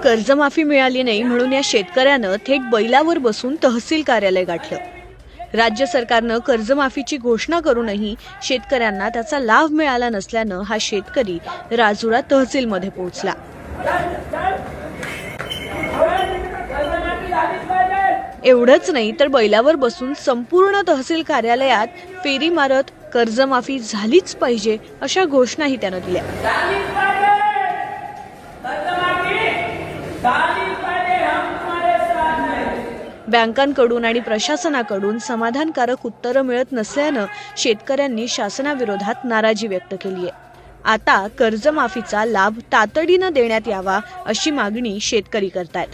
कर्जमाफी मिळाली नाही म्हणून या शेतकऱ्यानं थेट बैलावर बसून तहसील कार्यालय गाठलं. राज्य सरकारनं कर्जमाफीची घोषणा करूनही शेतकऱ्यांना त्याचा लाभ मिळाला नसल्यानं हा शेतकरी राजुरा तहसीलमध्ये पोहोचला. एवढंच नाही तर बैलावर बसून संपूर्ण तहसील कार्यालयात फेरी मारत कर्जमाफी झालीच पाहिजे अशा घोषणाही त्यानं दिल्या. बँकांकडून आणि प्रशासनाकडून समाधानकारक उत्तरं मिळत नसल्यानं शेतकऱ्यांनी शासनाविरोधात नाराजी व्यक्त केली आहे. आता कर्जमाफीचा लाभ तातडीनं देण्यात यावा अशी मागणी शेतकरी करतायत.